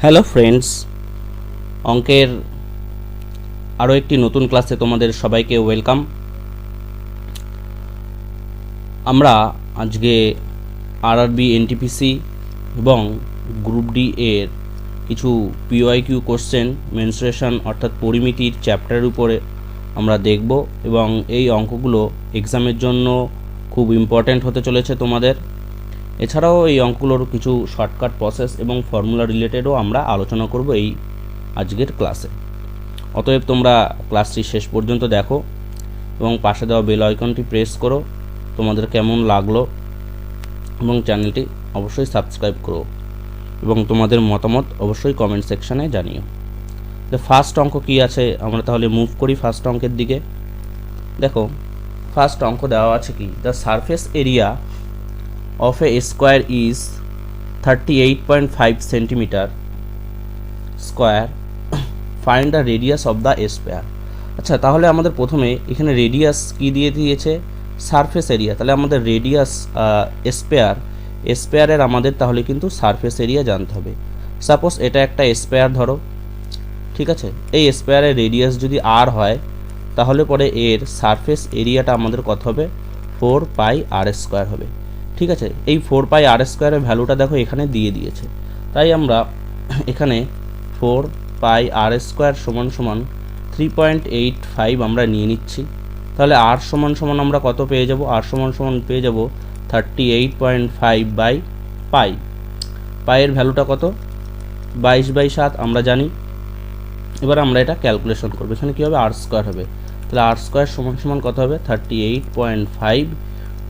Hello friends, অঙ্কের আরও একটি নতুন ক্লাসে তোমাদের সবাইকে ওয়েলকাম। আমরা আজকে আরআরবি এনটিপিসি এবং গ্রুপ ডি এর কিছু পিওআইকিউ কোশ্চেন মেনস্ট্রুয়েশন অর্থাৎ পরিমিতির চ্যাপ্টারের উপরে আমরা দেখব এবং এই অঙ্কগুলো এক্সামের জন্য খুব ইম্পর্ট্যান্ট হতে চলেছে তোমাদের। এছাড়াও এই অঙ্কগুলোর কিছু শর্টকাট প্রসেস এবং ফর্মুলা রিলেটেডও আমরা আলোচনা করব এই আজকের ক্লাসে। অতএব তোমরা ক্লাসটি শেষ পর্যন্ত দেখো এবং পাশে দেওয়া বেল আইকনটি প্রেস করো। তোমাদের কেমন লাগলো এবং চ্যানেলটি অবশ্যই সাবস্ক্রাইব করো এবং তোমাদের মতামত অবশ্যই কমেন্ট সেকশানে জানিও। ফার্স্ট অঙ্ক কী আছে আমরা তাহলে মুভ করি ফার্স্ট অঙ্কের দিকে। দেখো ফার্স্ট অঙ্ক দেওয়া আছে কি, the surface area of a square is 38.5 centimeter square. Find the radius of the sphere. আচ্ছা, তাহলে আমাদের প্রথমে এখানে রেডিয়াস কি দিয়ে দিয়েছে, সারফেস এরিয়া। তাহলে আমাদের রেডিয়াস স্পেয়ারের আমাদের তাহলে কিন্তু সারফেস এরিয়া জানতে হবে। সাপোজ এটা একটা স্পেয়ার ধরো, ঠিক আছে। এই স্পেয়ারের রেডিয়াস যদি আর হয় তাহলে পরে এর সারফেস এরিয়াটা আমাদের কত হবে, 4 পাই আর স্কোয়ার হবে। ঠিক আছে, এই 4 পাই আর স্কোয়ারের ভ্যালুটা দেখো এখানে দিয়ে দিয়েছে, তাই আমরা এখানে 4 পাই আর স্কোয়ার সমান সমান 3.85 আমরা নিয়ে নিচ্ছি। তাহলে আর সমান সমান আমরা কত পেয়ে যাব, আর সমান সমান পেয়ে যাব 38.5 বাই পাই। পাইয়ের ভ্যালুটা কত, 22/7 আমরা জানি। এবার আমরা এটা ক্যালকুলেশন করবো, এখানে কী হবে, আর স্কোয়ার হবে। তাহলে আর স্কোয়ার সমান সমান কত হবে, 38.5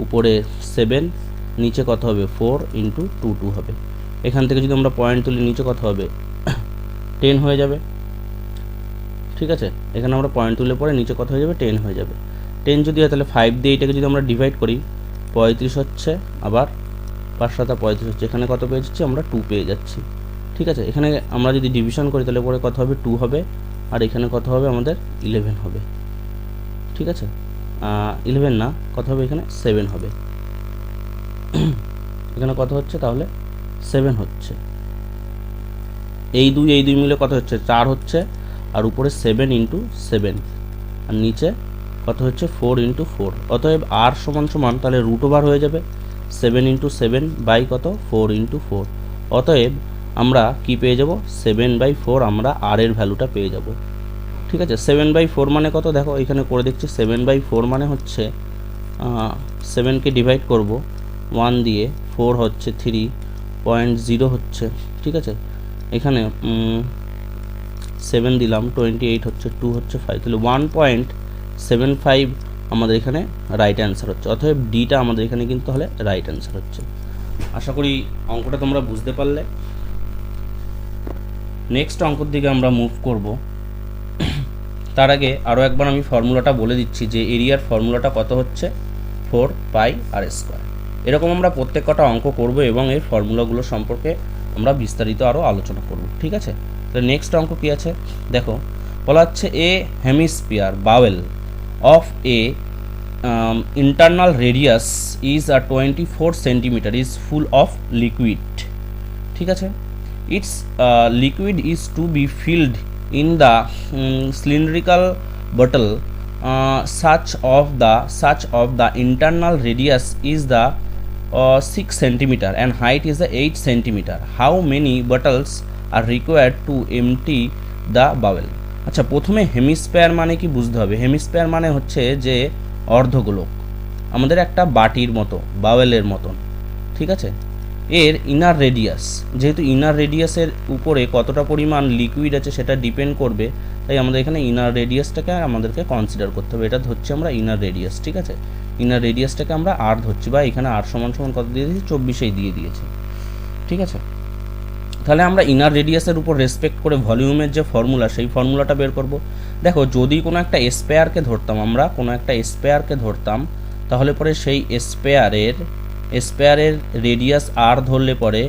উপরে 7, নিচে কত হবে 4 × 2 হবে। এখান থেকে যদি আমরা পয়েন্ট তুলি নিচে কত হবে 10 হয়ে যাবে। ঠিক আছে, এখানে আমরা পয়েন্ট তুলে পরে নিচে কত হয়ে যাবে, 10 হয়ে যাবে। 10 যদি হয় তাহলে 5 দিয়ে এটাকে যদি আমরা ডিভাইড করি 35 হচ্ছে, আবার 5 7 35 হচ্ছে। এখানে কত পেয়ে যাচ্ছি আমরা, 2 পেয়ে যাচ্ছি। ঠিক আছে, এখানে আমরা যদি ডিভিশন করি তাহলে পরে কত হবে, 2 হবে, আর এখানে কত হবে আমাদের 11 হবে। ঠিক আছে, 11 না, কত হবে এখানে 7 হবে। এখানে কত হচ্ছে তাহলে 7 হচ্ছে। এই দুই মিলে কত হচ্ছে, 4 হচ্ছে, আর উপরে 7 × 7, আর নিচে কত হচ্ছে 4 × 4। অতএব আর সমান সমান তাহলে √ওভার হয়ে যাবে 7 × 7 বাই কত, 4 × 4। অতএব আমরা কি পেয়ে যাব, 7/4 আমরা আর এর ভ্যালুটা পেয়ে যাব। ঠিক আছে, 7/4 মানে কত, দেখো এখানে করে দেখছি। 7/4 মানে হচ্ছে 7কে ডিভাইড করব 1 দিয়ে, 4 হচ্ছে 3.0 হচ্ছে। ঠিক আছে, এখানে 7 দিলাম 28 হচ্ছে, 2 হচ্ছে 5, তাহলে 1.75 আমাদের এখানে রাইট অ্যান্সার হচ্ছে। অতএব ডিটা আমাদের এখানে কিন্তু তাহলে রাইট অ্যান্সার হচ্ছে। আশা করি অঙ্কটা তোমরা বুঝতে পারলে। নেক্সট অঙ্কর দিকে আমরা মুভ করব। তার আগে আরও একবার আমি ফর্মুলাটা বলে দিচ্ছি যে এরিয়ার ফর্মুলাটা কত হচ্ছে, 4 পাই আর স্কোয়ার। এরকম আমরা প্রত্যেক কটা অঙ্ক করব এবং এর ফর্মুলাগুলো সম্পর্কে আমরা বিস্তারিত আরও আলোচনা করব। ঠিক আছে, তাহলে নেক্সট অঙ্ক কী আছে দেখো, বলা হচ্ছে a hemisphere bowl of a internal radius is 24 centimetre is full of liquid. ঠিক আছে, it's liquid is to be filled in the cylindrical bottle such of the internal radius is the 6 centimeter and height is the 8 centimeter. How many bottles are required to empty the bowel? আচ্ছা, প্রথমে hemisphere মানে কি বুঝতে হবে। Hemisphere মানে হচ্ছে যে অর্ধগোলক, আমাদের একটা বাটির মতো, বাওয়েলের মতন। ঠিক আছে, এর ইনার রেডিয়াস, যেহেতু ইনার রেডিয়াসের উপরে কতটা পরিমাণ লিকুইড আছে সেটা ডিপেন্ড করবে, তাই আমাদের এখানে ইনার রেডিয়াসটাকে আমাদেরকে কনসিডার করতে হবে। এটা ধরছি আমরা ইনার রেডিয়াস। ঠিক আছে, ইনার রেডিয়াসটাকে আমরা আর ধরছি, বা এখানে আর সমান সমান কত দিয়ে দিয়েছি, 24 দিয়ে দিয়েছি। ঠিক আছে, তাহলে আমরা ইনার রেডিয়াসের উপর রেসপেক্ট করে ভলিউমের যে ফর্মুলা, সেই ফর্মুলাটা বের করব। দেখো, যদি কোনো একটা স্পেয়ারকে ধরতাম, আমরা কোনো একটা স্পেয়ারকে ধরতাম, তাহলে পরে সেই স্পেয়ারের রেডিয়াস আর ধরলে পরে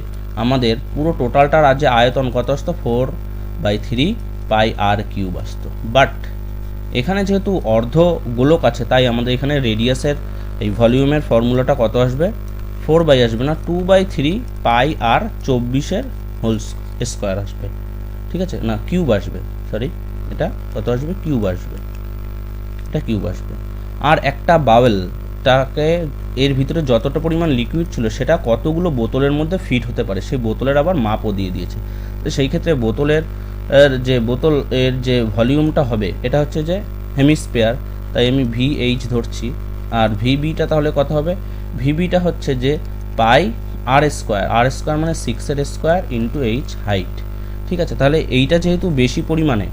আমাদের পুরো টোটালটার যে আয়তন কত আসতো, 4/3 পাই আর কিউব আসতো। বাট এখানে যেহেতু অর্ধ গোলক আছে, তাই আমাদের এখানে রেডিয়াসের এই ভলিউমের ফর্মুলাটা কত আসবে, 4 আসবে না, 2/3 পাই আর 24 হোল স্কোয়ার আসবে, ঠিক আছে, না কিউব আসবে, সরি এটা কত আসবে, কিউব আসবে, এটা কিউব আসবে। আর একটা বাউলটাকে এর ভিতরে যতটা পরিমাণ লিকুইড ছিল সেটা কতগুলো বোতলের মধ্যে ফিট হতে পারে সেই বোতলের আবার মাপও দিয়ে দিয়েছে। তো সেই ক্ষেত্রে বোতলের যে বোতল এর যে ভলিউমটা হবে এটা হচ্ছে যে হেমিস্ফিয়ার, তাই আমি VH ধরছি। আর VBটা তাহলে কত হবে, VBটা হচ্ছে যে পাই আর স্কোয়ার মানে 6 এর স্কোয়ার ইন্টু H হাইট, ঠিক আছে। তাহলে এইটা যেহেতু বেশি পরিমাণে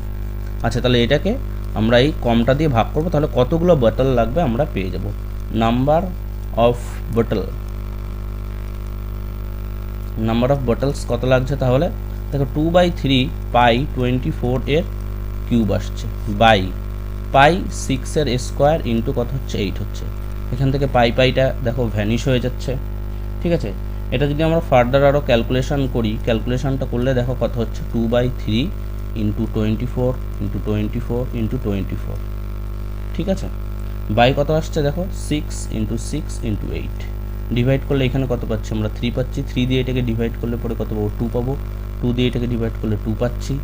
আচ্ছা, তাহলে এটাকে আমরা এই কমটা দিয়ে ভাগ করব, তাহলে কতগুলো বোতল লাগবে আমরা পেয়ে যাব। নাম্বার অফ বোটলস কত লাগছে, তাহলে দেখো 2/3 পাই 24 এর কিউব আসছে বাই পাই 6 এর স্কোয়ার ইন্টু কত হচ্ছে 8 হচ্ছে। এখান থেকে পাইটা দেখো ভ্যানিশ হয়ে যাচ্ছে, ঠিক আছে। এটা যদি আমরা ফার্দার আরও ক্যালকুলেশনটা করলে দেখো কত হচ্ছে 2/3 ইন্টু 24 ইন্টু 24 ইন্টু 24, ঠিক আছে। বাই কত আসছে দেখো 6 ইন্টু 6 ইন্টু 8, ডিভাইড করলে এখানে কত পাচ্ছি আমরা 3 পাচ্ছি, 3 দিয়ে এটাকে ডিভাইড করলে পরে কত পাবো 2 পাবো, 2 দিয়ে এটাকে ডিভাইড করলে 2 পাচ্ছি,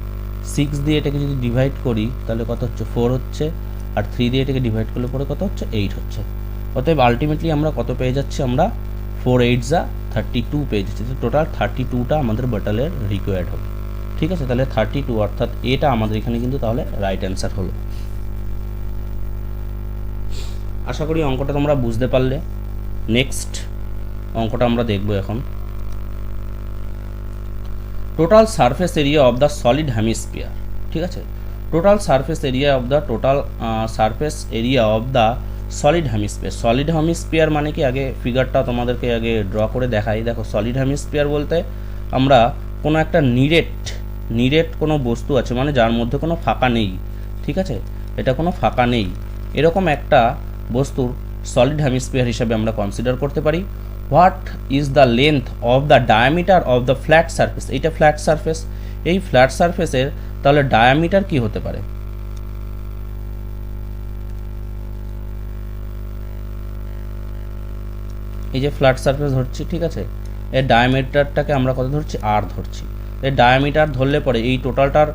6 দিয়ে এটাকে যদি ডিভাইড করি তাহলে কত হচ্ছে 4 হচ্ছে, আর 3 দিয়ে এটাকে ডিভাইড করলে পরে কত হচ্ছে 8 হচ্ছে। অতএব আলটিমেটলি আমরা কত পেয়ে যাচ্ছি, আমরা 4 8 যা 32 পেয়ে যাচ্ছি। টোটাল 32টা আমাদের বোতলের রিকোয়ার্ড হবে, ঠিক আছে। তাহলে 32 অর্থাৎ এটা আমাদের এখানে কিন্তু তাহলে রাইট অ্যান্সার হলো। আশা করি অঙ্কটা তোমরা বুঝতে পারলে। নেক্সট অঙ্কটা আমরা দেখব এখন। Total surface area of the solid hemisphere, ঠিক আছে। Total surface area of the solid hemisphere মানে কি, আগে ফিগারটা তোমাদেরকে আগে ড্র করে দেখাই। দেখো সলিড হেমিস্ফিয়ার বলতে আমরা কোনো একটা নিরেট কোনো বস্তু আছে, মানে যার মধ্যে কোনো ফাঁকা নেই, ঠিক আছে, এটা কোনো ফাঁকা নেই, এরকম একটা বস্তুর সলিড হেমিস্ফিয়ার হিসাবে আমরা কনসিডার করতে পারি। What is the length of the diameter of the flat surface, এইটা ফ্ল্যাট সারফেস, এই ফ্ল্যাট সারফেসের তাহলে ডায়ামিটার কি হতে পারে, এই যে ফ্ল্যাট সারফেস ধরছি, ঠিক আছে, এর ডায়ামিটারটাকে আমরা কত ধরছি, আর ধরছি। এর ডায়ামিটার ধরলে পরে এই টোটালটার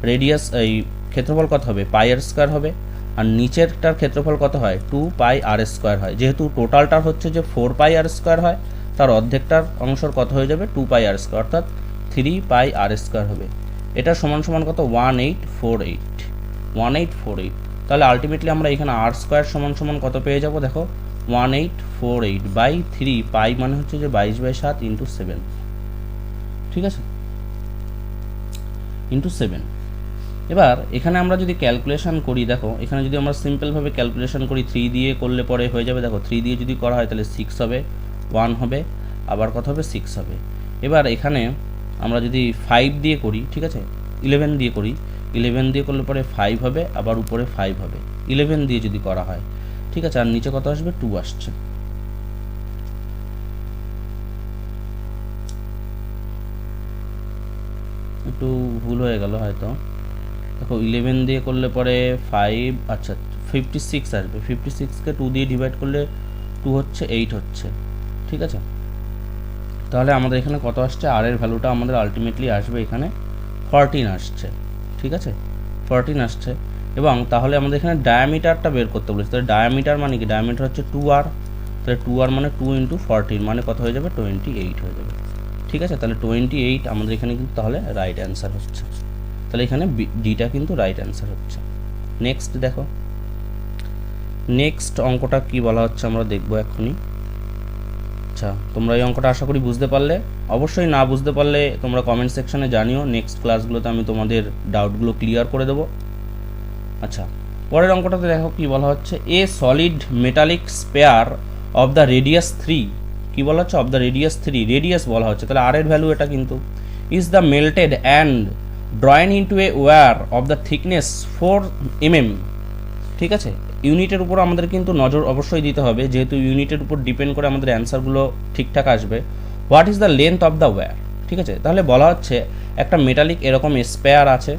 রেডিয়াস এই ক্ষেত্রফল কত হবে, পাই আর স্কোয়ার হবে, আর নিচেরটার ক্ষেত্রফল কত হয় 2 পাই আর স্কোয়ার হয়। যেহেতু টোটালটার হচ্ছে যে 4 পাই আর স্কোয়ার হয়, তার অর্ধেকটার অংশর কত হয়ে যাবে 2 পাই আর স্কোয়ার, অর্থাৎ 3 পাই আর স্কোয়ার হবে। এটা সমান সমান কত 1848। তাহলে আলটিমেটলি আমরা এখানে আর স্কোয়ার সমান সমান কত পেয়ে যাব, দেখো 1848 বাই 3 পাই মানে হচ্ছে যে 22/7 ইন্টু 7, ঠিক আছে, ইন্টু 7। এবার এখানে আমরা যদি ক্যালকুলেশন করি, দেখো এখানে যদি আমরা সিম্পলভাবে ক্যালকুলেশন করি 3 দিয়ে করলে পরে হয়ে যাবে, দেখো 3 দিয়ে যদি করা হয় তাহলে 6 হবে, 1 হবে, আবার কত হবে 6 হবে। এবার এখানে আমরা যদি 5 দিয়ে করি, ঠিক আছে, 11 দিয়ে করি, 11 দিয়ে করলে পরে 5 হবে, আবার উপরে 5 হবে, 11 দিয়ে যদি করা হয়, ঠিক আছে, আর নিচে কত আসবে 2 আসছে। একটু ভুল হয়ে গেল হয়তো, দেখো 11 দিয়ে করলে পরে 5, আচ্ছা 56 আসবে, 56কে 2 দিয়ে ডিভাইড করলে 2 হচ্ছে 8 হচ্ছে, ঠিক আছে। তাহলে আমাদের এখানে কত আসছে, আর এর ভ্যালুটা আমাদের আলটিমেটলি আসবে এখানে 14 আসছে, ঠিক আছে, 14 আসছে। এবং তাহলে আমাদের এখানে ডায়ামিটারটা বের করতে বলেছে, তাহলে ডায়ামিটার মানে কি, ডায়ামিটার হচ্ছে 2r, তাহলে 2r মানে 2 ইন্টু 14 মানে কত হয়ে যাবে 28 হয়ে যাবে, ঠিক আছে। তাহলে 28 আমাদের এখানে কিন্তু তাহলে রাইট অ্যান্সার হচ্ছে, তাহলে এখানে ডিটা কিন্তু রাইট অ্যান্সার হচ্ছে। নেক্সট দেখো, নেক্সট অঙ্কটা কি বলা হচ্ছে আমরা দেখবো এখনই। আচ্ছা, তোমরা এই অঙ্কটা আশা করি বুঝতে পারলে। অবশ্যই না বুঝতে পারলে তোমরা কমেন্ট সেকশনে জানিও, নেক্সট ক্লাসগুলোতে আমি তোমাদের ডাউটগুলো ক্লিয়ার করে দেবো। আচ্ছা, পরের অঙ্কটাতে দেখো কি বলা হচ্ছে, এ solid metallic spare of the radius 3, কি বলা হচ্ছে, অফ দ্য রেডিয়াস 3, রেডিয়াস বলা হচ্ছে, তাহলে আর এর ভ্যালু এটা কিন্তু, is the melted and drawn into a wire of the thickness 4 mm, ঠিক আছে। ইউনিটের উপর আমাদের কিন্তু নজর অবশ্যই দিতে হবে, যেহেতু ইউনিটের উপর ডিপেন্ড করে আমাদের অ্যান্সারগুলো ঠিকঠাক আসবে। What is the length of the wire, ঠিক আছে। তাহলে বলা হচ্ছে একটা মেটালিক এরকম স্পেয়ার আছে,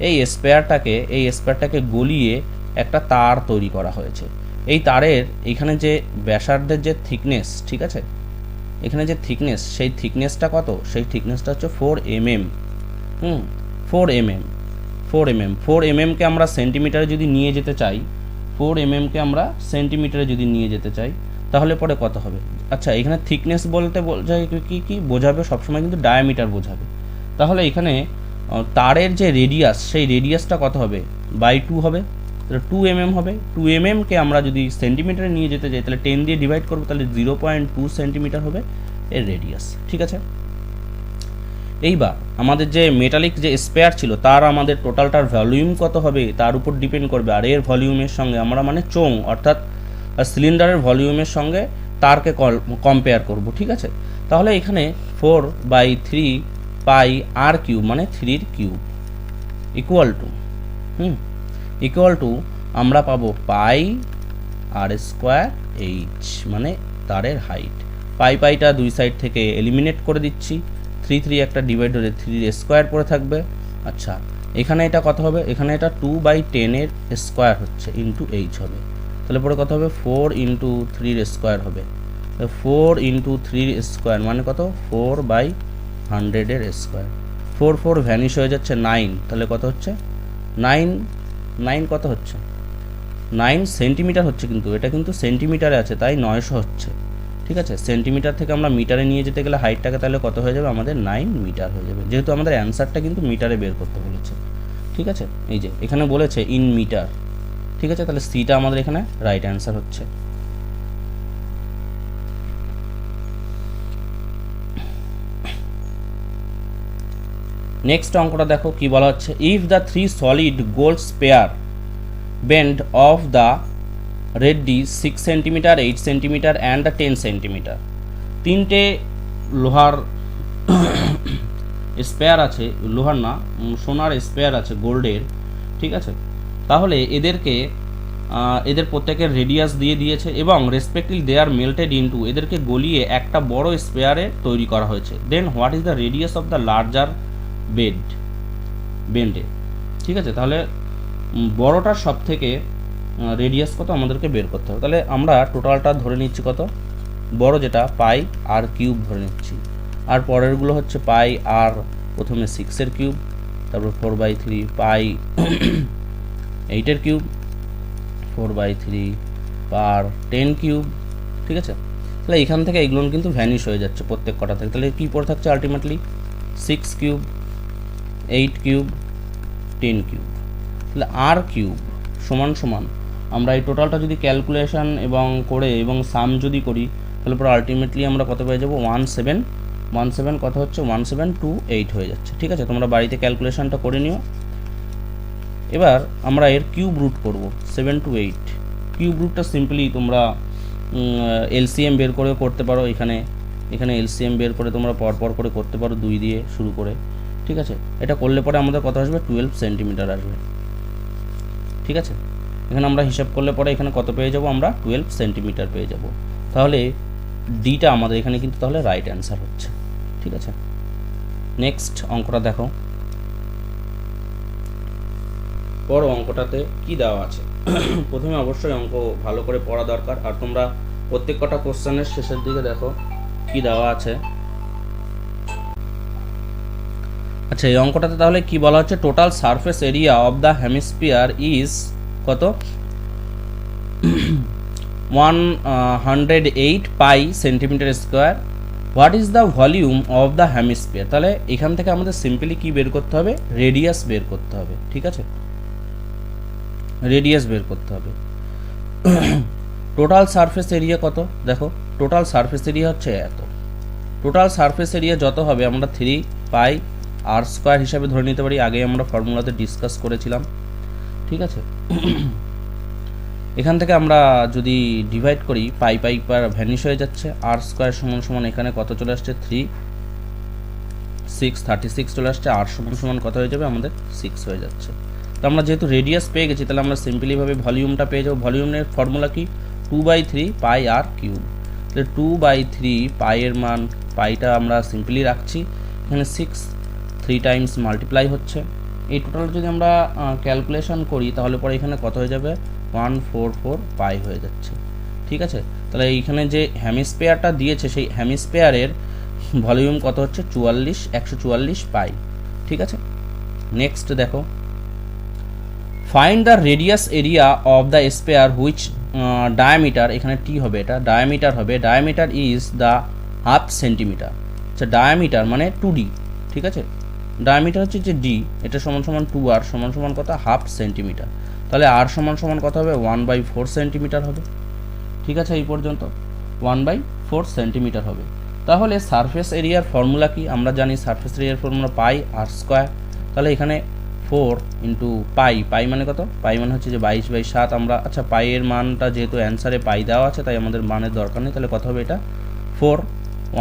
এই স্পেয়ারটাকে গলিয়ে একটা তার তৈরি করা হয়েছে। এই তারের এখানে যে ব্যাসার্ধের যে থিকনেস, ঠিক আছে, এখানে যে থিকনেস, সেই থিকনেসটা কত, সেই থিকনেসটা হচ্ছে 4 mm, 4 mm 4 mm কে আমরা সেন্টিমিটারে যদি নিয়ে যেতে চাই, 4 mm কে আমরা সেন্টিমিটারে যদি নিয়ে যেতে চাই, তাহলে পরে কত হবে? আচ্ছা, এখানে থিকনেস বলতে বোঝায় কি বোঝাবে? সবসময় কিন্তু ডায়ামিটার বোঝাবে। তাহলে এখানে তারের যে রেডিয়াস, সেই রেডিয়াসটা কত হবে? বাই 2 হবে, তাহলে 2 mm হবে। 2 mm কে আমরা যদি সেন্টিমিটারে নিয়ে যেতে চাই, তাহলে 10 দিয়ে ডিভাইড করবো, তাহলে 0.2 সেন্টিমিটার হবে এর রেডিয়াস। ঠিক আছে, এইবার আমাদের যে মেটালিক যে স্পেয়ার ছিল, তার আমাদের টোটালটার ভলিউম কত হবে তার উপর ডিপেন্ড করবে। আর এর ভলিউমের সঙ্গে আমরা মানে চোং অর্থাৎ সিলিন্ডারের ভলিউমের সঙ্গে তারকে কম্পেয়ার করব। ঠিক আছে, তাহলে এখানে 4/3 পাই আর কিউব মানে 3 কিউব ইকুয়াল টু আমরা পাবো পাই আর স্কোয়ার এইচ মানে তারের হাইট। পাইটা দুই সাইড থেকে এলিমিনেট করে দিচ্ছি, 3 একটা ডিভাইড হলে 3 স্কোয়ার পড়ে থাকবে। আচ্ছা, এখানে এটা কত হবে? এখানে এটা 2/10 এর স্কোয়ার হচ্ছে ইন্টু এইচ হবে, তাহলে পরে কত হবে? 4 × 3 স্কোয়ার হবে। 4 × 3 স্কোয়ার মানে কত? 4/100 এর স্কোয়ার। 4 ভ্যানিশ হয়ে যাচ্ছে 9, তাহলে কত হচ্ছে? 9 কত হচ্ছে? 9 সেন্টিমিটার হচ্ছে, কিন্তু এটা কিন্তু সেন্টিমিটারে আছে তাই 900 হচ্ছে। ঠিক আছে, সেন্টিমিটার থেকে আমরা মিটারে নিয়ে যেতে গেলে হাইটটাকে তাহলে কত হয়ে যাবে? আমাদের 9 মিটার হয়ে যাবে, যেহেতু আমাদের অ্যান্সারটা কিন্তু মিটারে বের করতে বলেছে। ঠিক আছে, এই যে এখানে বলেছে ইন মিটার। ঠিক আছে, তাহলে সিটা আমাদের এখানে রাইট অ্যান্সার হচ্ছে। নেক্সট অঙ্কটা দেখো কি বলা হচ্ছে। If the 3 solid gold spare bend of the ready 6 centimetre, 8 centimetre and 10 centimetre, তিনটে লোহার স্পেয়ার আছে, লোহার না সোনার স্পেয়ার আছে গোল্ডের। ঠিক আছে, তাহলে এদের প্রত্যেকের রেডিয়াস দিয়ে দিয়েছে এবং respectively they are melted into, এদেরকে গলিয়ে একটা বড় স্পেয়ারে তৈরি করা হয়েছে। Then what is the radius of the larger বেন্ডে। ঠিক আছে, তাহলে বড়টার সব থেকে রেডিয়াস কত আমাদেরকে বের করতে হবে। তাহলে আমরা টোটালটা ধরে নিচ্ছি কত? বড় যেটা পাই আর কিউব ধরে নিচ্ছি, আর পরেরগুলো হচ্ছে পাই আর প্রথমে 6 কিউব, তারপর 4/3 পাই 8 কিউব, 4/3 পার 10 কিউব। ঠিক আছে, তাহলে এখান থেকে এগুলো কিন্তু ভ্যানিশ হয়ে যাচ্ছে প্রত্যেক কটা থেকে। তাহলে কী পড়ে থাকছে আলটিমেটলি? 6 cube, 8 cube, 10 cube. তাহলে আর কিউব সমান আমরা এই টোটালটা যদি ক্যালকুলেশন এবং সাম যদি করি, তাহলে পরে আলটিমেটলি আমরা কত পেয়ে যাবো? 17 কত হচ্ছে? 1728 হয়ে যাচ্ছে। ঠিক আছে, তোমরা বাড়িতে ক্যালকুলেশনটা করে নিও। এবার আমরা এর কিউব রুট করব 7 to 8। কিউব রুটটা সিম্পলি তোমরা এলসিএম বের করে করতে পারো। এখানে এলসিএম বের করে তোমরা পরপর করে করতে পারো 2 দিয়ে শুরু করে। ঠিক আছে, এটা করলে পরে আমাদের কত আসবে? 12 সেন্টিমিটার আসবে। ঠিক আছে, এখানে আমরা হিসাব করলে পরে এখানে কত পেয়ে যাব? আমরা 12 সেন্টিমিটার পেয়ে যাব। তাহলে ডিটা আমাদের এখানে কিন্তু তাহলে রাইট অ্যান্সার হচ্ছে। ঠিক আছে, নেক্সট অঙ্কটা দেখো। বড় অঙ্কটাতে কি দেওয়া আছে? প্রথমে অবশ্যই অঙ্ক ভালো করে পড়া দরকার, আর তোমরা প্রত্যেক কটা কোশ্চেনের শেষের দিকে দেখো কি দেওয়া আছে। আচ্ছা, এই অঙ্কটাতে তাহলে কি বলা হচ্ছে? Total surface area of the hemisphere is কত? 108 pi centimetre square. What is the volume of the hemisphere? তাহলে এখান থেকে আমাদের সিম্পলি কি বের করতে হবে? রেডিয়াস বের করতে হবে। ঠিক আছে, রেডিয়াস বের করতে হবে। টোটাল সারফেস এরিয়া কত? দেখো, টোটাল সারফেস এরিয়া হচ্ছে এত। টোটাল সারফেস এরিয়া যত হবে আমরা 3 পাই আর স্কোয়ার হিসাবে ধরে নিতে পারি। আগে আমরা ফর্মুলাতে ডিসকাস করেছিলাম। ঠিক আছে, এখান থেকে আমরা যদি ডিভাইড করি, পাই পার ভ্যানিশ হয়ে যাচ্ছে। আর স্কোয়ার সমান এখানে কত চলে আসছে? 36 চলে আসছে। আর সমান কত হয়ে যাবে? আমাদের 6 হয়ে যাচ্ছে। তো আমরা যেহেতু রেডিয়াস পেয়ে গেছি, তাহলে আমরা সিম্পলিভাবে ভলিউমটা পেয়ে যাবো। ভলিউমের ফর্মুলা কি? 2/3 পাই আর কিউব। তাহলে 2/3 পাইয়ের মান, পাইটা আমরা সিম্পলি রাখছি, এখানে 6 3 টাইমস মাল্টিপ্লাই হচ্ছে। এই টোটাল যদি আমরা ক্যালকুলেশন করি, তাহলে পরে এখানে কত হয়ে যাবে? 144 পাই হয়ে যাচ্ছে। ঠিক আছে, তাহলে এইখানে যে হেমিস্ফিয়ারটা দিয়েছে, সেই হেমিস্ফিয়ারের ভলিউম কত হচ্ছে? 144 পাই। ঠিক আছে। নেক্সট দেখো, find the radius area of the spare which diameter, এখানে টি হবে, এটা ডায়ামিটার হবে, diameter is the half centimetre. আচ্ছা, ডায়ামিটার মানে 2d, ঠিক আছে, ডায়ামিটার হচ্ছে যে ডি, এটা সমান সমান 2r সমান সমান কত, হাফ সেন্টিমিটার। তাহলে আর সমান সমান কত হবে, 1/4 সেন্টিমিটার হবে। ঠিক আছে, এই পর্যন্ত 1/4 সেন্টিমিটার হবে। তাহলে সারফেস এরিয়ার ফর্মুলা কি, আমরা জানি সারফেস এরিয়ার ফর্মুলা পাই আর স্কোয়ার। তাহলে এখানে 4 ইন্টু পাই, পাই মানে কত, পাই মানে হচ্ছে যে 22/7 আমরা, আচ্ছা পাইয়ের মানটা যেহেতু অ্যান্সারে পাই দেওয়া আছে তাই আমাদের মানের দরকার নেই, তাহলে কত হবে এটা 4,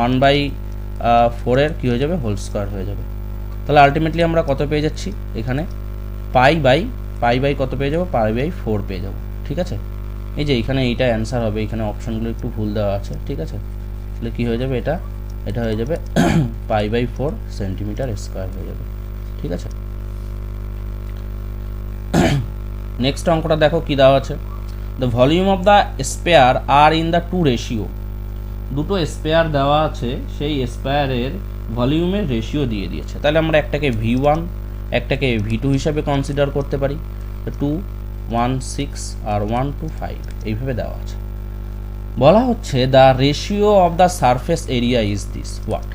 1/4 এর কী হয়ে যাবে, হোল স্কোয়ার হয়ে যাবে। তাহলে আলটিমেটলি আমরা কত পেয়ে যাচ্ছি, এখানে পাই বাই কত পেয়ে যাবো, পাই/4 পেয়ে যাবো। ঠিক আছে, এই যে এখানে এইটা অ্যান্সার হবে, এখানে অপশানগুলো একটু ভুল দেওয়া আছে। ঠিক আছে, তাহলে কী হয়ে যাবে, এটা হয়ে যাবে পাই/4 সেন্টিমিটার স্কোয়ার হয়ে যাবে। ঠিক আছে, নেক্সট অঙ্কটা দেখো কি দেওয়া আছে, the volume of the sphere are in the two ratio, দুটো স্পেয়ার দেওয়া আছে, সেই স্পেয়ারের ভলিউমের রেশিও দিয়ে দিয়েছে। তাহলে আমরা একটাকে V1 একটাকে V2 হিসাবে কনসিডার করতে পারি, 2:1:6 আর 1:5 এইভাবে দেওয়া আছে। বলা হচ্ছে the ratio of the surface area is this what.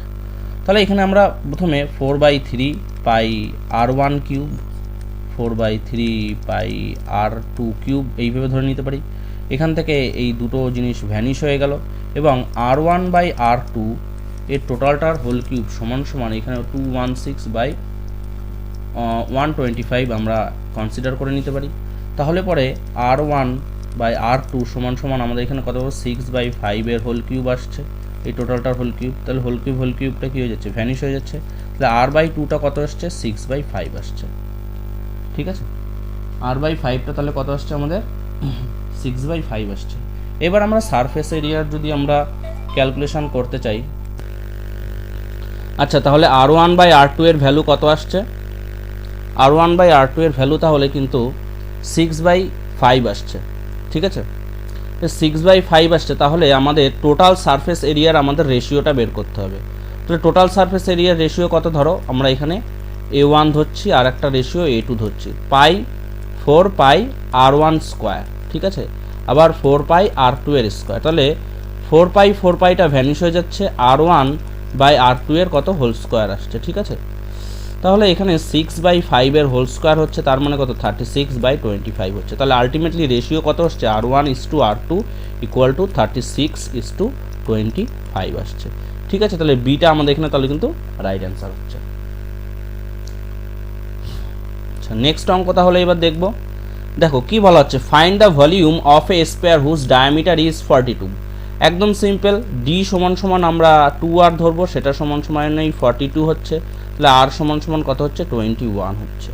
তাহলে এখানে আমরা প্রথমে 4/3 পাই R1 কিউব, 4/3 পাই R2 কিউব এইভাবে ধরে নিতে পারি। এখান থেকে এই দুটো জিনিস ভ্যানিশ হয়ে গেল এবং R1/R2 এর টোটালটার হোল কিউব সমান সমান এখানে 216/125 আমরা কনসিডার করে নিতে পারি। তাহলে পরে R1/R2 সমান সমান আমাদের এখানে কত হবে, 6/5 এর হোল কিউব আসছে, এই টোটালটার হোল কিউব। তাহলে হোল কিউবটা কী হয়ে যাচ্ছে, ভ্যানিশ হয়ে যাচ্ছে। তাহলে R/2টা কত আসছে, 6/5 আসছে। ঠিক আছে, R/5টা তাহলে কত আসছে আমাদের, 6/5 আসছে। এবার আমরা সারফেস এরিয়ার যদি আমরা ক্যালকুলেশন করতে চাই, আচ্ছা তাহলে R1/R2 এর ভ্যালু কত আসছে, R1/R2 এর ভ্যালু তাহলে কিন্তু 6/5 আসছে। ঠিক আছে, 6/5 আসছে, তাহলে আমাদের টোটাল সারফেস এরিয়ার আমাদের রেশিওটা বের করতে হবে। তাহলে টোটাল সারফেস এরিয়ার রেশিও কত, ধরো আমরা এখানে A1 ধরছি আর একটা রেশিও A2 ধরছি, 4 পাই R1 স্কোয়ার। ঠিক আছে, আবার 4 পাই R2 এর স্কোয়ার। তাহলে 4 পাইটা ভ্যানিশ হয়ে যাচ্ছে, R1/R2 এর কত, হোল স্কোয়ার আসছে। ঠিক আছে, তাহলে এখানে 6/5 এর হোল স্কোয়ার হচ্ছে, তার মানে কত, 36/25 হচ্ছে। তাহলে আলটিমেটলি রেশিও কত আসছে, R1:R2 ইকুয়াল টু 36:25 আসছে। ঠিক আছে, তাহলে বিটা আমাদের এখানে তাহলে কিন্তু রাইট অ্যান্সার হচ্ছে। আচ্ছা, নেক্সট অঙ্ক তাহলে এবার দেখব। দেখো কি বলা হচ্ছে, find the volume of a sphere whose diameter is 42। একদম সিম্পল, ডি সমান সমান আমরা 2r ধরবো, সেটা সমান সমান 42 হচ্ছে। তাহলে আর সমান সমান কত হচ্ছে, 21 হচ্ছে।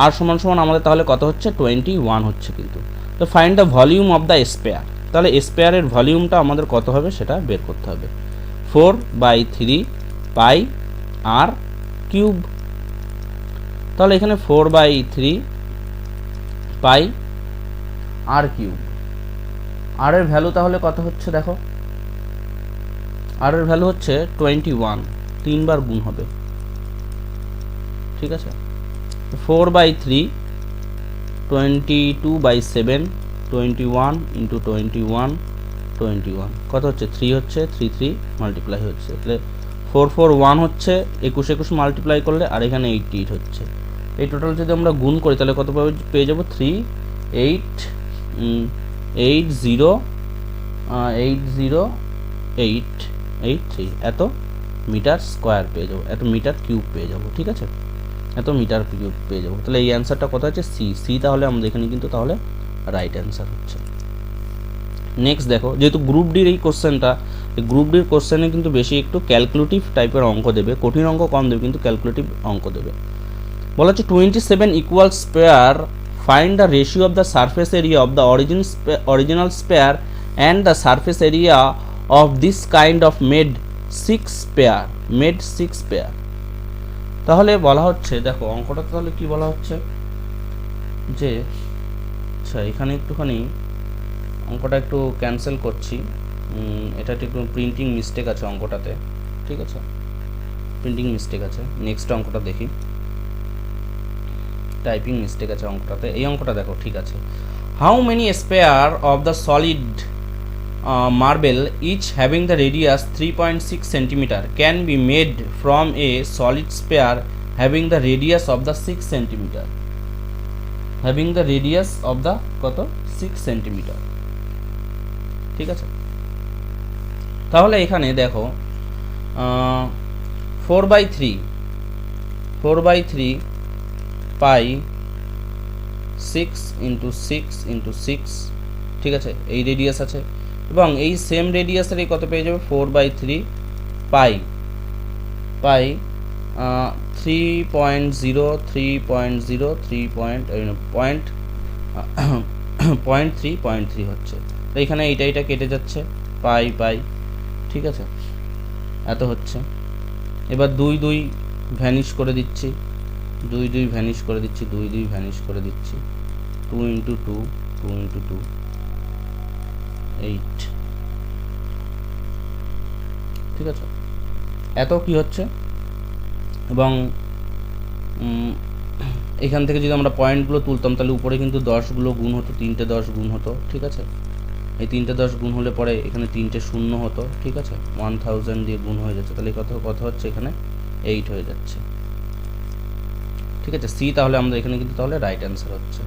আর সমান সমান আমাদের তাহলে কত হচ্ছে, 21 হচ্ছে কিন্তু। তো find the volume of the spare, তাহলে স্পেয়ারের ভলিউমটা আমাদের কত হবে সেটা বের করতে হবে। 4/3 পাই আর কিউব, তাহলে এখানে 4/3 পাই আর কিউব, আর এর ভ্যালু তাহলে কত হচ্ছে, দেখো আর এর ভ্যালু হচ্ছে 21, 3 বার গুণ হবে। ঠিক আছে, 4/3 22/7, 21 ইন্টু 21 21 কত হচ্ছে, 3 হচ্ছে, 3 মাল্টিপ্লাই হচ্ছে, তাহলে 441 হচ্ছে, 21 মাল্টিপ্লাই করলে, আর এখানে 88 হচ্ছে। এই টোটাল যদি আমরা গুণ করি তাহলে কত পেয়ে যাবো, 380,803 এত মিটার স্কোয়ার পেয়ে যাবো, এত মিটার কিউব পেয়ে যাবো। ঠিক আছে, এত মিটার কিউব পেয়ে যাবো। তাহলে এই অ্যান্সারটা কত হচ্ছে, সি। তাহলে আমাদের এখানে কিন্তু তাহলে রাইট অ্যান্সার হচ্ছে। নেক্সট দেখো, যেহেতু গ্রুপ ডির এই কোশ্চেনটা, গ্রুপ ডির কোশ্চেনে কিন্তু বেশি একটু ক্যালকুলেটিভ টাইপের অঙ্ক দেবে, কঠিন অঙ্ক কম দেবে, কিন্তু ক্যালকুলেটিভ অঙ্ক দেবে। বলা হচ্ছে 27 equal spare, find the ratio of the surface area of the original spare and the surface area of this kind of made 6 pair. তাহলে বলা হচ্ছে, দেখো অঙ্কটা তাহলে কি বলা হচ্ছে যে, আচ্ছা এখানে একটুখানি অঙ্কটা একটু ক্যান্সেল করছি, এটা একটু প্রিন্টিং মিস্টেক আছে অঙ্কটাতে। ঠিক আছে, প্রিন্টিং মিস্টেক আছে। নেক্সট অঙ্কটা দেখি। টাইপিং মিস্টেক আছে অঙ্কটাতে, এই অঙ্কটা দেখো ঠিক আছে। How many spare of the solid marble each having the radius 3.6 centimeter can be made from a solid sphere having the radius of the 6 centimeter, having the radius of the কত 6 centimeter, ঠিক আছে। তাহলে এখানে দেখো 4/3 পাই 6 into 6 ঠিক আছে, এই radius আছে, এবং এই সেম রেডিয়াসেরই কত পেয়ে যাবে 4/3 পাই 3.3 হচ্ছে, তো এখানে এইটা কেটে যাচ্ছে পাই, ঠিক আছে, এত হচ্ছে। এবার 2 ভ্যানিশ করে দিচ্ছি, 2 ভ্যানিশ করে দিচ্ছি, 2 ভ্যানিশ করে দিচ্ছি, 2 ইন্টু 2 8, ঠিক আছে, এত কি হচ্ছে। এবং এখান থেকে যদি আমরা পয়েন্টগুলো তুলতাম তাহলে উপরে কিন্তু 10গুলো গুণ হতো, 3টে 10 গুণ হতো, ঠিক আছে, এই 3টে 10 গুণ হলে পরে এখানে 3টে 0 হতো, ঠিক আছে, 1000 দিয়ে গুণ হয়ে যাচ্ছে, তাহলে কত হচ্ছে এখানে 8 হয়ে যাচ্ছে, ঠিক আছে, সি তাহলে আমাদের এখানে কিন্তু তাহলে রাইট অ্যান্সার হচ্ছে।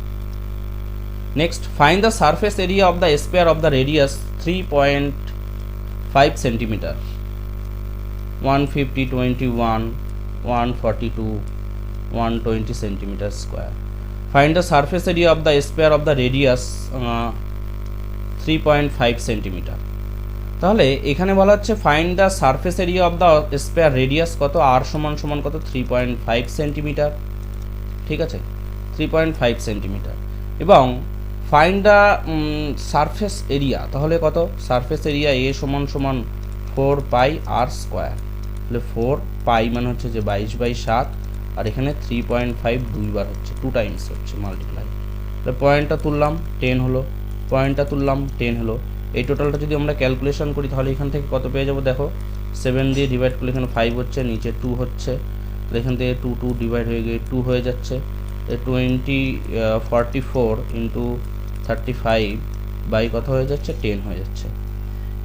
Next, find the surface area of the spare of the radius 3.5 centimetre, 150, 21, 142, 120 centimeter square. Find the surface area of the sphere of the radius 3.5 centimeter. তাহলে এখানে বলা হচ্ছে find the surface area of the spare radius কত, আর সমান কত 3.5 centimetre, ঠিক আছে, 3.5 centimetre, এবং ফাইন্ড দ্য সারফেস এরিয়া, তাহলে কত সারফেস এরিয়া এ সমান 4 পাই আর স্কোয়ার, তাহলে 4 পাই মানে হচ্ছে যে 22/7, আর এখানে 3.5 দুইবার হচ্ছে, 2 টাইমস হচ্ছে মাল্টিপ্লাই, তাহলে পয়েন্টটা তুললাম 10 হলো, পয়েন্টটা তুললাম 10 হলো, এই টোটালটা যদি আমরা ক্যালকুলেশন করি তাহলে এখান থেকে কত পেয়ে যাবো দেখো, 7 দিয়ে ডিভাইড করলে এখানে 5 হচ্ছে, নিচে 2 হচ্ছে, তাহলে এখান থেকে 2 ডিভাইড হয়ে গিয়ে 2 হয়ে যাচ্ছে, 44 ইন্টু 35 বাই কত হয়ে যাচ্ছে 10 হয়ে যাচ্ছে।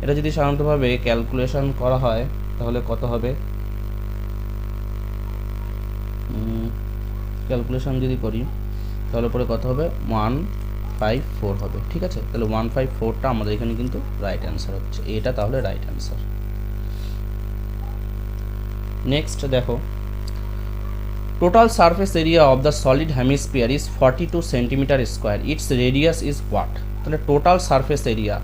এটা যদি সাধারণতভাবে ক্যালকুলেশন করা হয় তাহলে কত হবে, ক্যালকুলেশন যদি করি তাহলে পরে কত হবে 154 হবে, ঠিক আছে, তাহলে 154টা আমাদের এখানে কিন্তু রাইট অ্যান্সার হচ্ছে, এটা তাহলে রাইট অ্যান্সার। নেক্সট দেখো, total surface area of the solid hemisphere is 42 centimetre square, its radius is what. তাহলে টোটাল সারফেস এরিয়া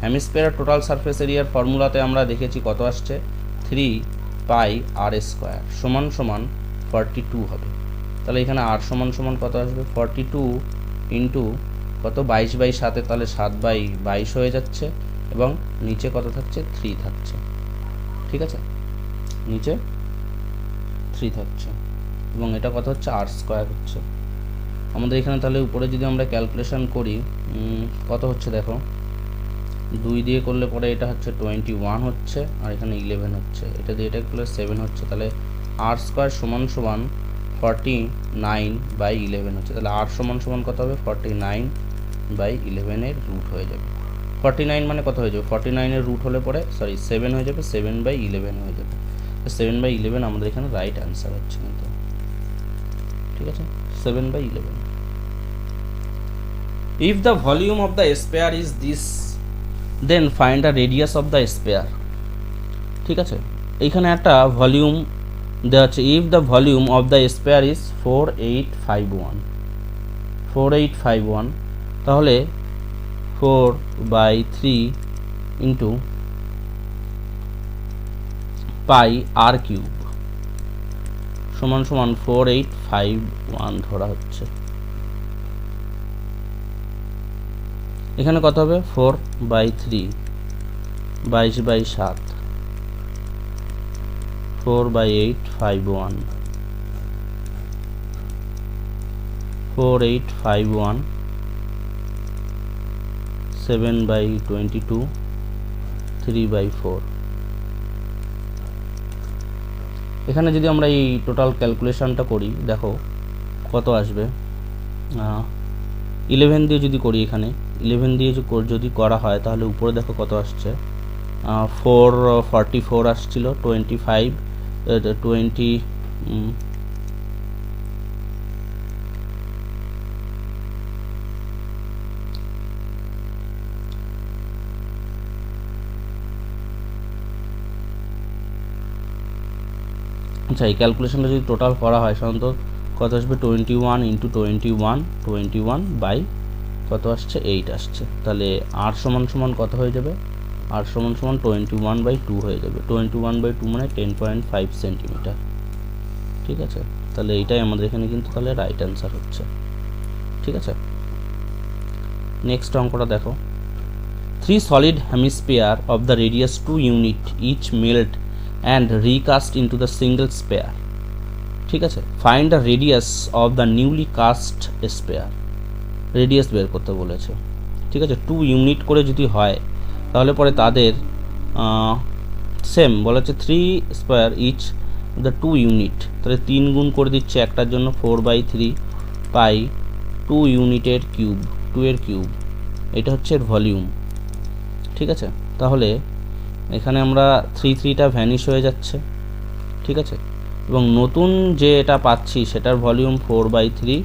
হেমিস্ফিয়ারের টোটাল সারফেস এরিয়ার ফর্মুলাতে আমরা দেখেছি কত আসছে 3 পাই আর স্কোয়ার সমান 42 হবে, তাহলে এখানে আর সমান কত আসবে 42 ইন্টু কত 22/7, তাহলে 7/22 হয়ে যাচ্ছে, এবং নিচে কত থাকছে 3 থাকছে, ঠিক আছে, নিচে 3 থাকছে, এবং এটা কত হচ্ছে আর স্কোয়ার হচ্ছে আমাদের এখানে। তাহলে উপরে যদি আমরা ক্যালকুলেশন করি কত হচ্ছে দেখো, 2 দিয়ে করলে পরে এটা হচ্ছে 21 হচ্ছে, আর এখানে 11 হচ্ছে, এটা দিয়ে এটা করলে 7 হচ্ছে, তাহলে আর স্কোয়ার সমান 49/11 হচ্ছে, তাহলে আর সমান কত হবে 49/11 এর রুট হয়ে যাবে, 49 মানে কত হয়ে যাবে 49 এর রুট হলে পরে 7 হয়ে যাবে, 7/11 হয়ে যাবে, 7/11 আমাদের এখানে রাইট অ্যান্সার হচ্ছে কিন্তু, ঠিক আছে, 7/11। If the volume of the sphere is this, then find the radius of the sphere, ঠিক আছে, এইখানে একটা ভলিউম দেওয়া আছে, if the volume of the sphere is 4851, তাহলে 4/3 ইন্টু পাই আর কিউব সমান 4851 ধরা হচ্ছে, এখানে কত হবে 4/3 22/7, 4/851, 7/22, 3/4। এখানে যদি আমরা এই টোটাল ক্যালকুলেশনটা করি দেখো কত আসবে, 11 দিয়ে যদি করি, এখানে 11 দিয়ে যদি করা হয় তাহলে উপরে দেখো কত আসছে, 444 আসছিল, 25 20 আচ্ছা এই ক্যালকুলেশনটা যদি টোটাল করা হয় সাধারণত কত আসবে, 21 ইন্টু 21 বাই কত আসছে, 8 আসছে। তাহলে আর সমান সমান কত হয়ে যাবে, আর সমান সমান 21/2 হয়ে যাবে। 21/2 মানে 10.5 সেন্টিমিটার। ঠিক আছে, তাহলে এইটাই আমাদের এখানে কিন্তু তাহলে রাইট অ্যান্সার হচ্ছে। ঠিক আছে, নেক্সট অঙ্কটা দেখো, 3 solid hemisphere of the radius 2 unit each melt and recast into the single sphere। ঠিক আছে, find the radius of the newly cast sphere. Radius বের করতে বলেছে। ঠিক আছে, 2 ইউনিট করে যদি হয় তাহলে পরে তাদের সেম বলেছে 3 স্কোয়ার ইচ দ্য 2 ইউনিট, তাহলে 3 গুণ করে দিচ্ছে একটার জন্য 4/3 পাই 2 ইউনিটের কিউব, 2 এর কিউব, এটা হচ্ছে এর ভলিউম। ঠিক আছে, তাহলে এখানে আমরা 3টা ভ্যানিশ হয়ে যাচ্ছে। ঠিক আছে, এবং নতুন যে এটা পাচ্ছি সেটার ভলিউম 4/3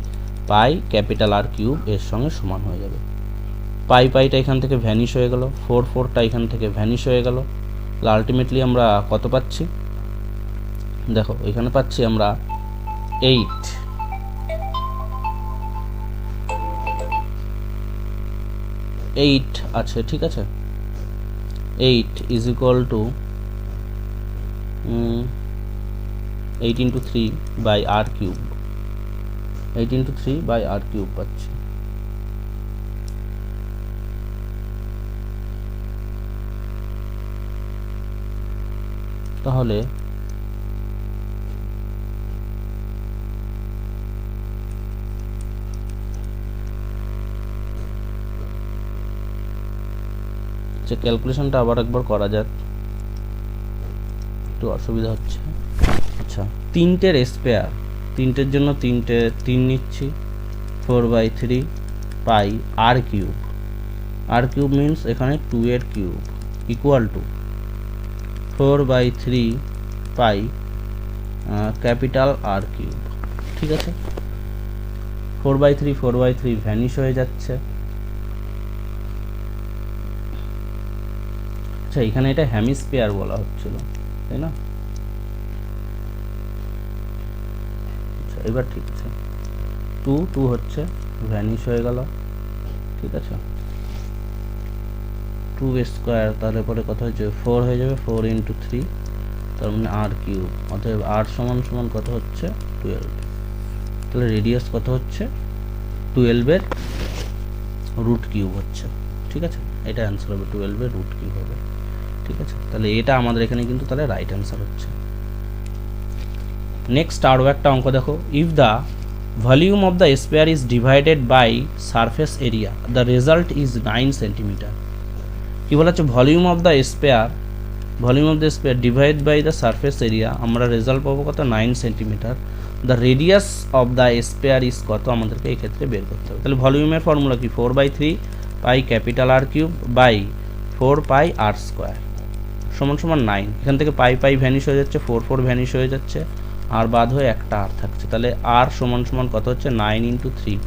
পাই ক্যাপিটাল আর কিউব এর সঙ্গে সমান হয়ে যাবে। পাইটা এখান থেকে ভ্যানিশ হয়ে গেল, 4টা এখান থেকে ভ্যানিশ হয়ে গেল। আলটিমেটলি আমরা কত পাচ্ছি, দেখো এখানে পাচ্ছি আমরা 8 আছে। ঠিক আছে, 8 is equal to 8 into 3 by R cube, 8 into 3 by R cube পাচ্ছি। তাহলে যে ক্যালকুলেশনটা আবার একবার করা যাক, একটু অসুবিধা হচ্ছে। আচ্ছা, 3টের স্পেয়ার, 3টের জন্য 3 নিচ্ছি, 4/3 pi r cube, r cube means এখানে 2 এর cube equal to 4/3 pi capital R cube. ঠিক আছে, 4/3 ভ্যানিশ হয়ে যাচ্ছে। আচ্ছা, এখানে এটা হেমিস্ফিয়ার বলা হচ্ছিল, তাই না? আচ্ছা, এবার ঠিক আছে, 2 হচ্ছে ভ্যানিশ হয়ে গেল। ঠিক আছে, 2 স্কোয়ার, তাহলে পরে কত হচ্ছে 4 হয়ে যাবে, 4 ইন্টু 3, তার মানে আর কিউব, অতএব আর সমান সমান কত হচ্ছে 12। তাহলে রেডিয়াস কত হচ্ছে 12-এর রুট কিউব হচ্ছে। ঠিক আছে, এটা অ্যান্সার হবে 12-এর রুট কিউব হবে। ঠিক আছে, তাহলে এটা আমাদের এখানে কিন্তু তাহলে রাইট অ্যান্সার হচ্ছে। নেক্সট আরও একটা অঙ্ক দেখো, if the volume of the sphere is divided by surface area the result is 9 centimetre. কী বলা হচ্ছে, volume of the sphere divide by the surface area, আমরা রেজাল্ট পাবো কত, 9 centimetre. The radius of the sphere is কত, আমাদেরকে এই ক্ষেত্রে বের করতে হবে। তাহলে ভলিউমের ফর্মুলা কি, 4/3 pi capital R cube by 4 pi R square সমান সমান 9। এখান থেকে পাই ভ্যানিশ হয়ে যাচ্ছে, 4 ভ্যানিশ হয়ে যাচ্ছে, আর বাদ হয়ে একটা আর থাকছে। তাহলে আর সমান সমান কত হচ্ছে 9 ইন্টু 3,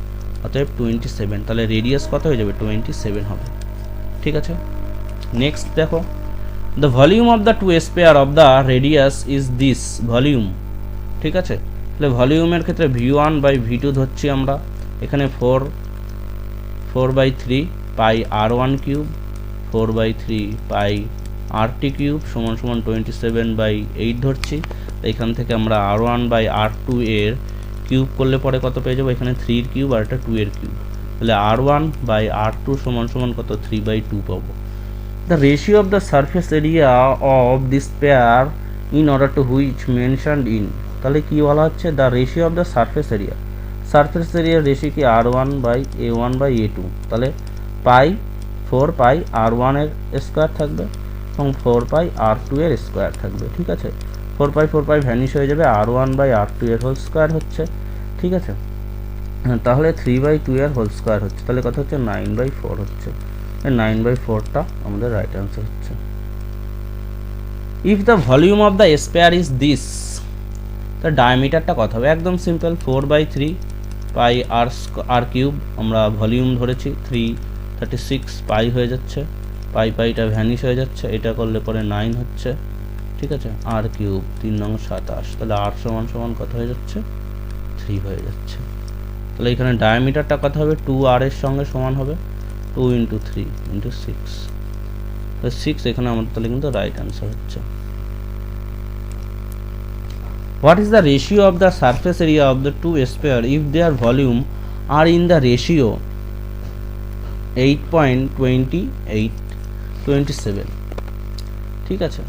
অতএব 27। তাহলে রেডিয়াস কত হয়ে যাবে 27 হবে। ঠিক আছে, নেক্সট দেখো, the volume of the 2 spare of the radius is this volume. ঠিক আছে, তাহলে ভলিউমের ক্ষেত্রে v1/v2 ধরছি আমরা, এখানে 4/3 পাই r1 কিউব, 4/3 পাই rt কিউব সমান সমান 27/8 ধরছি। এখান থেকে আমরা r1/r2 এর কিউব করলে পরে কত পেয়ে যাবো, এখানে 3 এর কিউব আর একটা 2 এর কিউব, তাহলে r1/r2 সমান সমান কত, 3/2 পাবো। The ratio of the surface area of this pair in order to which mentioned in, তাহলে কি বলা হচ্ছে, the ratio of the surface area, surface area ratio কি r1/a1/a2, তাহলে পাই 4 পাই r1 এর স্কোয়ার থাকবে এবং 4 পাই r2 এর স্কোয়ার থাকবে। ঠিক আছে, 4 পাই ভ্যানিশ হয়ে যাবে, r1/r2 এর হোল স্কোয়ার হচ্ছে। ঠিক আছে, হ্যাঁ, তাহলে 3/2 এর হোল স্কোয়ার হচ্ছে, তাহলে কথা হচ্ছে 9/4 হচ্ছে, 9/4টা আমাদের রাইট অ্যান্সার হচ্ছে। If the volume of the sphere is this, তার ডায়ামিটারটা কত হবে? একদম সিম্পল, 4/3 পাই আর কিউব, আমরা ভলিউম ধরেছি 336 পাই হয়ে যাচ্ছে, পাইটা ভ্যানিশ হয়ে যাচ্ছে, এটা করলে পরে 9 হচ্ছে, ঠিক আছে, আর কিউব 3 নং 27, তাহলে আর সমান সমান কত হয়ে যাচ্ছে? 3 হয়ে যাচ্ছে। তাহলে এখানে ডায়ামিটারটা কত হবে? 2r এর সঙ্গে সমান হবে 2 × 3 × 6, তো 6 এখানে আমাদের তাহলে কিন্তু রাইট অ্যান্সার হচ্ছে। What is the ratio of the surface area of the two sphere if their volume are in the ratio 8.2827? ঠিক আছে,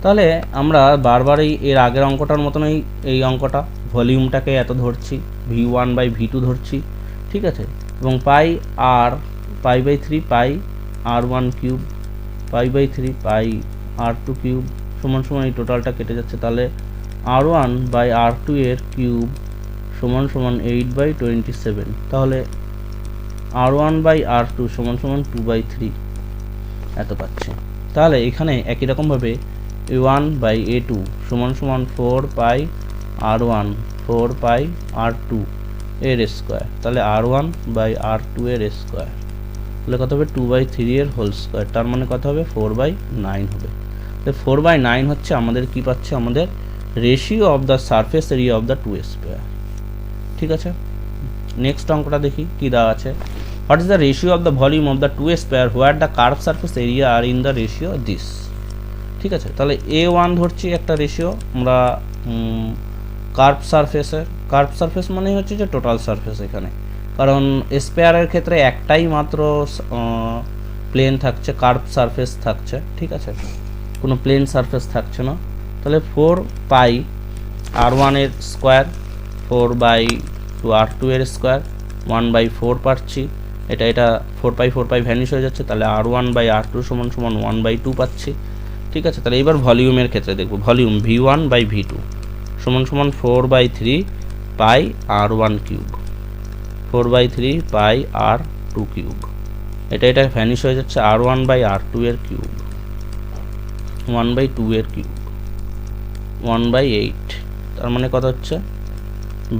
তাহলে আমরা বারবারই এর আগের অঙ্কটার মতনই এই অঙ্কটা, ভলিউমটাকে এত ধরছি, V1/V2 ধরছি, ঠিক আছে, এবং পাই/3 পাই r1 কিউব, পাই/3 পাই r2 কিউব সমান সমান এই টোটালটা কেটে যাচ্ছে, তাহলে r1/r2 এর কিউব সমান সমান 8/27, তাহলে r1/r2 সমান সমান 2/3 এত পাচ্ছি। তাহলে এখানে একই রকমভাবে a1/a2 সমান সমান 4 পাই r1 4 পাই r2 এর স্কোয়ার, তাহলে r1/r2 এর স্কোয়ার, তাহলে কত হবে? 2/3 এর হোল স্কোয়ার, তার মানে কত হবে? 4/9 হবে। তো 4/9 হচ্ছে আমাদের কি পাচ্ছে? আমাদের ratio of the surface area of the two square. ঠিক আছে, নেক্সট অঙ্কটা দেখি কি দেওয়া আছে। What is the ratio of the volume of the two square where the curve surface area are in the ratio this. ঠিক আছে, তাহলে A1 ধরছি একটা রেশিও আমরা কার্ভ সারফেস মানে হচ্ছে যে টোটাল সারফেস এখানে, কারণ স্পেয়ারের ক্ষেত্রে একটাই মাত্র প্লেন থাকছে, কার্ভ সারফেস থাকছে, ঠিক আছে, কোনো প্লেন সারফেস থাকছে না। তাহলে 4 পাই r1 এর স্কোয়ার, 4/2 r2 এর স্কোয়ার, 1/4 পাচ্ছি, এটা 4 পাই ভ্যানিশ হয়ে যাচ্ছে, তাহলে r1/r2 সমান সমান 1/2 পাচ্ছি। ঠিক আছে, তাহলে এবার ভলিউমের ক্ষেত্রে দেখব, ভলিউম V1/V2 সমান সমান 4/3 পাই r1 কিউব, 4/3 পাই r2 কিউব, এটা ভ্যানিশ হয়ে যাচ্ছে, r1/r2 এর কিউব, 1/2 এর কিউব, 1/8, তার মানে কত হচ্ছে?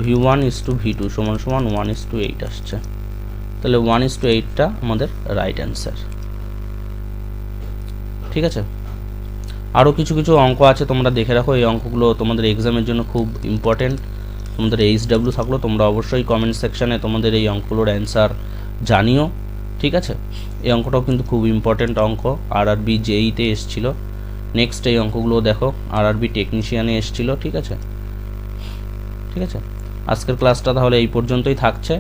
V1/V2 সমান সমান 1:8 আসছে, তাহলে 1:8টা আমাদের রাইট অ্যান্সার। ঠিক আছে, আরও কিছু অঙ্ক আছে, তোমরা দেখে রাখো, এই অঙ্কগুলো তোমাদের এক্সামের জন্য খুব ইম্পর্টেন্ট। তোমাদের HW থাকলো, তোমরা অবশ্যই কমেন্ট সেকশানে তোমাদের এই অঙ্কগুলোর অ্যান্সার জানিও। ঠিক আছে, এই অঙ্কটাও কিন্তু খুব ইম্পর্টেন্ট অঙ্ক, RRB JEE-তে এসেছিলো। নেক্সট এই অঙ্কগুলো দেখো, RRB টেকনিশিয়ানে এসেছিলো। ঠিক আছে, আজকের ক্লাসটা তাহলে এই পর্যন্তই থাকছে।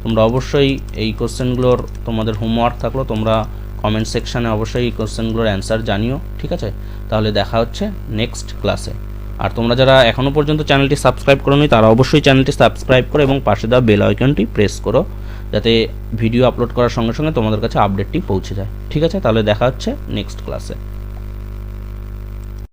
তোমরা অবশ্যই এই কোশ্চেনগুলোর তোমাদের হোমওয়ার্ক থাকলো, তোমরা কমেন্ট সেকশানে অবশ্যই এই কোশ্চেনগুলোর অ্যান্সার জানিও। ঠিক আছে, তাহলে দেখা হচ্ছে নেক্সট ক্লাসে। আর তোমরা যারা এখনও পর্যন্ত চ্যানেলটি সাবস্ক্রাইব করোনি তারা অবশ্যই চ্যানেলটি সাবস্ক্রাইব করো এবং পাশে দেওয়া বেল আইকনটি প্রেস করো, যাতে ভিডিও আপলোড করার সঙ্গে সঙ্গে তোমাদের কাছে আপডেটটি পৌঁছে যায়। ঠিক আছে, তাহলে দেখা হচ্ছে নেক্সট ক্লাসে।